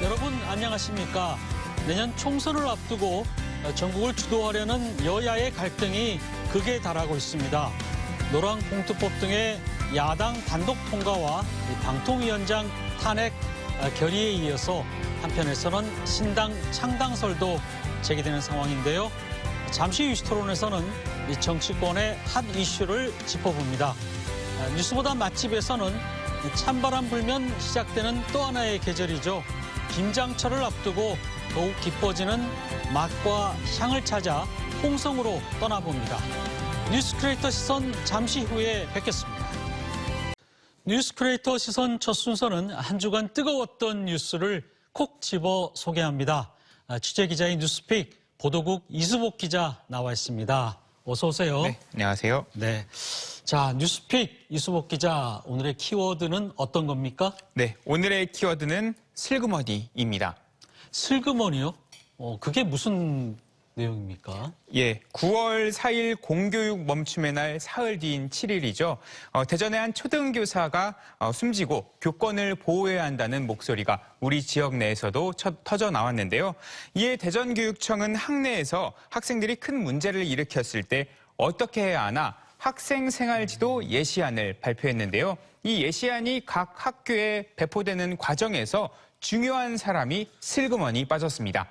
여러분 안녕하십니까? 내년 총선을 앞두고 전국을 주도하려는 여야의 갈등이 극에 달하고 있습니다. 노랑 공투법 등의 야당 단독 통과와 방통위원장 탄핵 결의에 이어서 한편에서는 신당 창당설도 제기되는 상황인데요. 잠시 후 뉴스토론에서는 이 정치권의 핫 이슈를 짚어봅니다. 뉴스보다 맛집에서는 찬바람 불면 시작되는 또 하나의 계절이죠. 김장철을 앞두고 더욱 깊어지는 맛과 향을 찾아 홍성으로 떠나봅니다. 뉴스 크리에이터 시선 잠시 후에 뵙겠습니다. 뉴스 크리에이터 시선 첫 순서는 한 주간 뜨거웠던 뉴스를 콕 집어 소개합니다. 취재기자인 뉴스픽 보도국 이수복 기자 나와 있습니다. 어서 오세요. 네, 안녕하세요. 네. 자, 뉴스픽 이수복 기자, 오늘의 키워드는 어떤 겁니까? 네, 오늘의 키워드는 슬그머니입니다. 슬그머니요? 그게 무슨 내용입니까? 예, 9월 4일 공교육 멈춤의 날 사흘 뒤인 7일이죠. 대전의 한 초등교사가 숨지고 교권을 보호해야 한다는 목소리가 우리 지역 내에서도 터져 나왔는데요. 이에 대전교육청은 학내에서 학생들이 큰 문제를 일으켰을 때 어떻게 해야 하나 학생생활지도 예시안을 발표했는데요. 이 예시안이 각 학교에 배포되는 과정에서 중요한 사람이 슬그머니 빠졌습니다.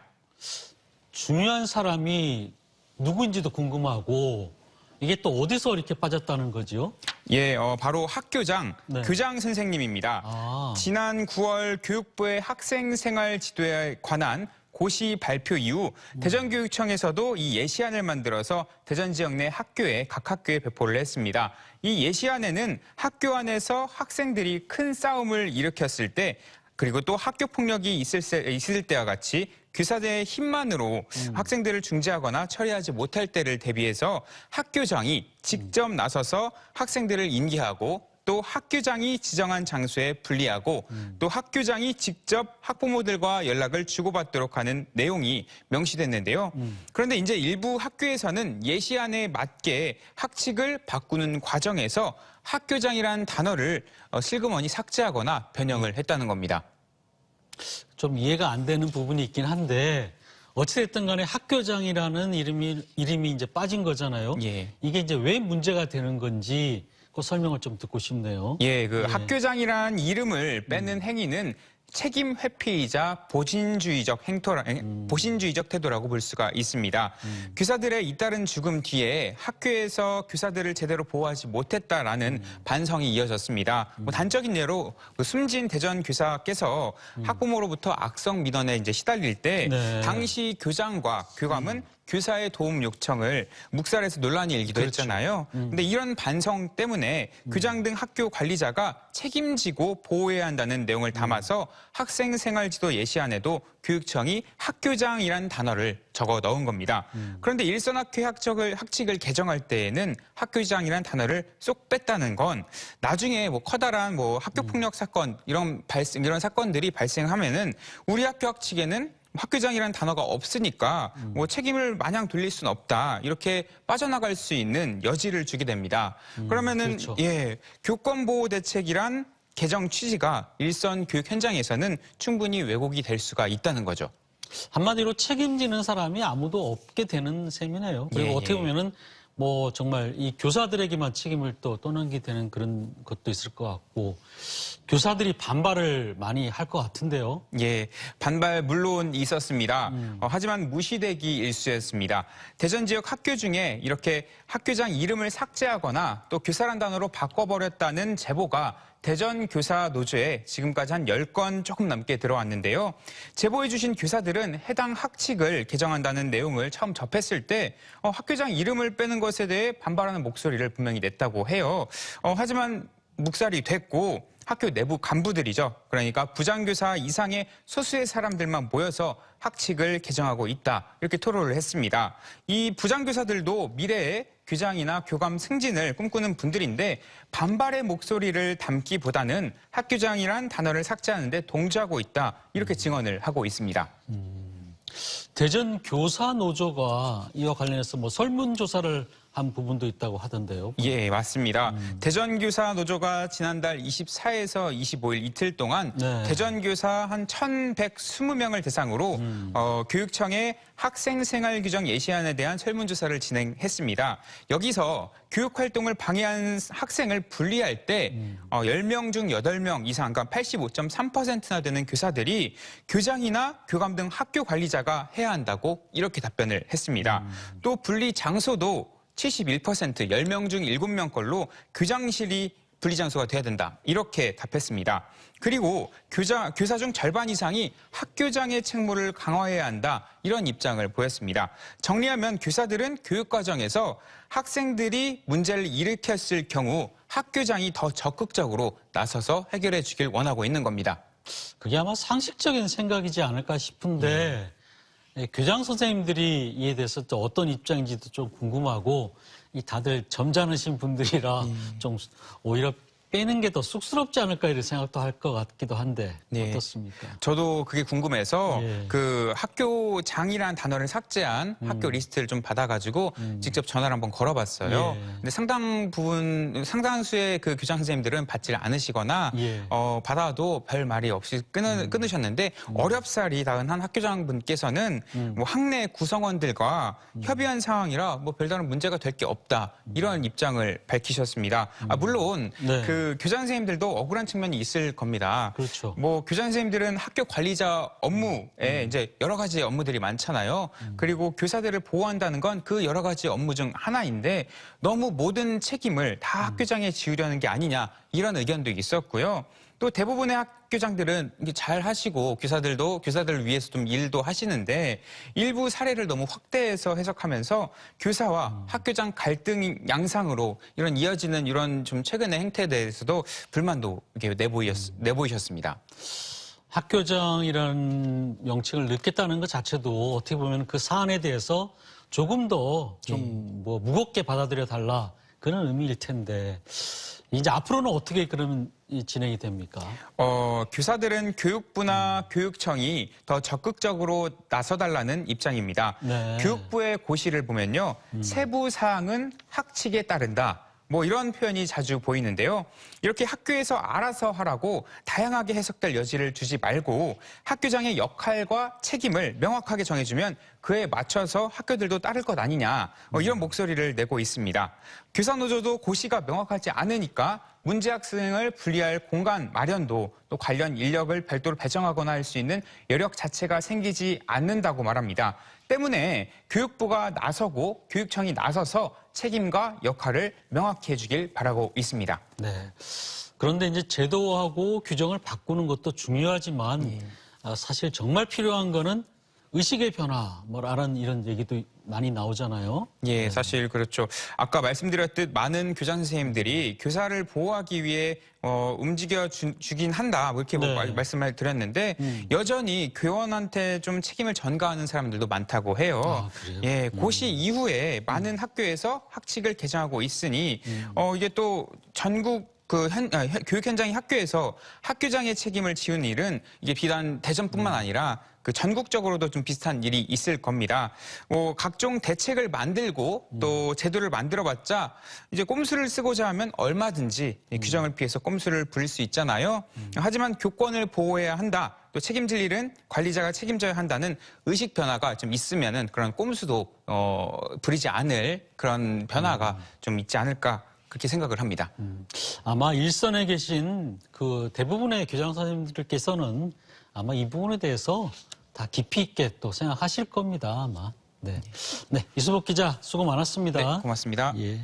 중요한 사람이 누구인지도 궁금하고 이게 또 어디서 이렇게 빠졌다는 거죠? 예, 바로 학교장, 네. 교장 선생님입니다. 지난 9월 교육부의 학생생활 지도에 관한 고시 발표 이후 대전교육청에서도 이 예시안을 만들어서 대전 지역 내 학교에 각 학교에 배포를 했습니다. 이 예시안에는 학교 안에서 학생들이 큰 싸움을 일으켰을 때 그리고 또 학교 폭력이 있을 때와 같이 교사들의 힘만으로 학생들을 중재하거나 처리하지 못할 때를 대비해서 학교장이 직접 나서서 학생들을 인계하고 또 학교장이 지정한 장소에 분리하고 또 학교장이 직접 학부모들과 연락을 주고받도록 하는 내용이 명시됐는데요. 그런데 이제 일부 학교에서는 예시안에 맞게 학칙을 바꾸는 과정에서 학교장이라는 단어를 슬그머니 삭제하거나 변형을 했다는 겁니다. 좀 이해가 안 되는 부분이 있긴 한데 어찌됐든 간에 학교장이라는 이름이 이제 빠진 거잖아요. 예. 이게 이제 왜 문제가 되는 건지 그 설명을 좀 듣고 싶네요. 예, 학교장이라는 이름을 빼는 행위는 책임 회피이자 보신주의적 태도라고 볼 수가 있습니다. 교사들의 잇따른 죽음 뒤에 학교에서 교사들을 제대로 보호하지 못했다라는 반성이 이어졌습니다. 단적인 예로 숨진 대전 교사께서 학부모로부터 악성 민원에 이제 시달릴 때 네. 당시 교장과 교감은 교사의 도움 요청을 묵살해서 논란이 일기도 그렇죠. 했잖아요. 근데 이런 반성 때문에 교장 등 학교 관리자가 책임지고 보호해야 한다는 내용을 담아서 학생생활지도 예시안에도 교육청이 학교장이라는 단어를 적어 넣은 겁니다. 그런데 일선학교 학칙을 개정할 때에는 학교장이라는 단어를 쏙 뺐다는 건 나중에 커다란 학교폭력 사건 이런 사건들이 발생하면은 우리 학교 학칙에는 학교장이라는 단어가 없으니까 책임을 마냥 돌릴 수는 없다. 이렇게 빠져나갈 수 있는 여지를 주게 됩니다. 그러면은 그렇죠. 교권보호 대책이란 개정 취지가 일선 교육 현장에서는 충분히 왜곡이 될 수가 있다는 거죠. 한마디로 책임지는 사람이 아무도 없게 되는 셈이네요. 그리고 어떻게 보면은 정말 이 교사들에게만 책임을 또 떠넘기게 되는 그런 것도 있을 것 같고 교사들이 반발을 많이 할 것 같은데요. 예, 반발 물론 있었습니다. 하지만 무시되기 일쑤였습니다. 대전 지역 학교 중에 이렇게 학교장 이름을 삭제하거나 또 교사란 단어로 바꿔버렸다는 제보가 대전 교사 노조에 지금까지 한 10건 조금 넘게 들어왔는데요. 제보해 주신 교사들은 해당 학칙을 개정한다는 내용을 처음 접했을 때 학교장 이름을 빼는 것에 대해 반발하는 목소리를 분명히 냈다고 해요. 하지만 묵살이 됐고 학교 내부 간부들이죠. 그러니까 부장교사 이상의 소수의 사람들만 모여서 학칙을 개정하고 있다. 이렇게 토로를 했습니다. 이 부장교사들도 미래에 교장이나 교감 승진을 꿈꾸는 분들인데 반발의 목소리를 담기보다는 학교장이란 단어를 삭제하는 데 동조하고 있다. 이렇게 증언을 하고 있습니다. 대전 교사 노조가 이와 관련해서 설문조사를 한 부분도 있다고 하던데요. 예, 맞습니다. 대전교사 노조가 지난달 24에서 25일 이틀 동안 네. 대전교사 한 1,120명을 대상으로 교육청에 학생생활 규정 예시안에 대한 설문조사를 진행했습니다. 여기서 교육활동을 방해한 학생을 분리할 때 10명 중 8명 이상, 그러니까 85.3%나 되는 교사들이 교장이나 교감 등 학교 관리자가 해야 한다고 이렇게 답변을 했습니다. 또 분리 장소도 71%, 10명 중 7명 걸로 교장실이 분리장소가 돼야 된다. 이렇게 답했습니다. 그리고 교사 중 절반 이상이 학교장의 책무를 강화해야 한다. 이런 입장을 보였습니다. 정리하면 교사들은 교육과정에서 학생들이 문제를 일으켰을 경우 학교장이 더 적극적으로 나서서 해결해 주길 원하고 있는 겁니다. 그게 아마 상식적인 생각이지 않을까 싶은데 교장 선생님들이 이에 대해서 또 어떤 입장인지도 좀 궁금하고 이 다들 점잖으신 분들이라 좀 오히려 빼는 게 더 쑥스럽지 않을까 이런 생각도 할 것 같기도 한데 네. 어떻습니까? 저도 그게 궁금해서 예. 그 학교장이라는 단어를 삭제한 학교 리스트를 좀 받아가지고 직접 전화를 한번 걸어봤어요. 예. 근데 상당수의 그 교장 선생님들은 받질 않으시거나 예. 받아도 별 말이 없이 끊으셨는데 어렵사리 닿은 한 학교장분께서는 뭐 학내 구성원들과 협의한 상황이라 뭐 별다른 문제가 될 게 없다 이런 입장을 밝히셨습니다. 물론 네. 그 교장 선생님들도 억울한 측면이 있을 겁니다. 그렇죠. 뭐 교장 선생님들은 학교 관리자 업무에 이제 여러 가지 업무들이 많잖아요. 그리고 교사들을 보호한다는 건 그 여러 가지 업무 중 하나인데 너무 모든 책임을 다 학교장에 지우려는 게 아니냐 이런 의견도 있었고요. 또 대부분의 학교장들은 이게 잘 하시고 교사들을 위해서 좀 일도 하시는데 일부 사례를 너무 확대해서 해석하면서 교사와 학교장 갈등 양상으로 이런 이어지는 이런 좀 최근의 행태에 대해서도 불만도 이렇게 내보이셨습니다. 학교장이라는 명칭을 넣겠다는 것 자체도 어떻게 보면 그 사안에 대해서 조금 더 좀 뭐 무겁게 받아들여 달라 그런 의미일 텐데 이제 앞으로는 어떻게 그러면 진행이 됩니까? 교사들은 교육부나 교육청이 더 적극적으로 나서달라는 입장입니다. 네. 교육부의 고시를 보면요. 세부 사항은 학칙에 따른다. 뭐 이런 표현이 자주 보이는데요. 이렇게 학교에서 알아서 하라고 다양하게 해석될 여지를 주지 말고 학교장의 역할과 책임을 명확하게 정해주면 그에 맞춰서 학교들도 따를 것 아니냐 이런 목소리를 내고 있습니다. 교사노조도 고시가 명확하지 않으니까 문제 학생을 분리할 공간 마련도 또 관련 인력을 별도로 배정하거나 할 수 있는 여력 자체가 생기지 않는다고 말합니다. 때문에 교육부가 나서고 교육청이 나서서 책임과 역할을 명확히 해주길 바라고 있습니다. 네. 그런데 이제 제도하고 규정을 바꾸는 것도 중요하지만 사실 정말 필요한 거는 의식의 변화, 뭐라는 이런 얘기도 많이 나오잖아요. 예, 사실 그렇죠. 아까 말씀드렸듯 많은 교장 선생님들이 교사를 보호하기 위해 움직여 주긴 한다. 뭐 이렇게 네. 말씀을 드렸는데 여전히 교원한테 좀 책임을 전가하는 사람들도 많다고 해요. 아, 그래요? 예, 고시 이후에 많은 학교에서 학칙을 개정하고 있으니 이게 또 전국 교육 현장의 학교에서 학교장의 책임을 지우는 일은 이게 비단 대전뿐만 아니라 그 전국적으로도 좀 비슷한 일이 있을 겁니다. 각종 대책을 만들고 또 제도를 만들어봤자 이제 꼼수를 쓰고자 하면 얼마든지 규정을 피해서 꼼수를 부릴 수 있잖아요. 하지만 교권을 보호해야 한다. 또 책임질 일은 관리자가 책임져야 한다는 의식 변화가 좀 있으면은 그런 꼼수도 부리지 않을 그런 변화가 좀 있지 않을까. 그렇게 생각을 합니다. 아마 일선에 계신 그 대부분의 교장 선생님들께서는 아마 이 부분에 대해서 다 깊이 있게 또 생각하실 겁니다, 아마. 네. 네. 이수복 기자, 수고 많았습니다. 네, 고맙습니다. 예.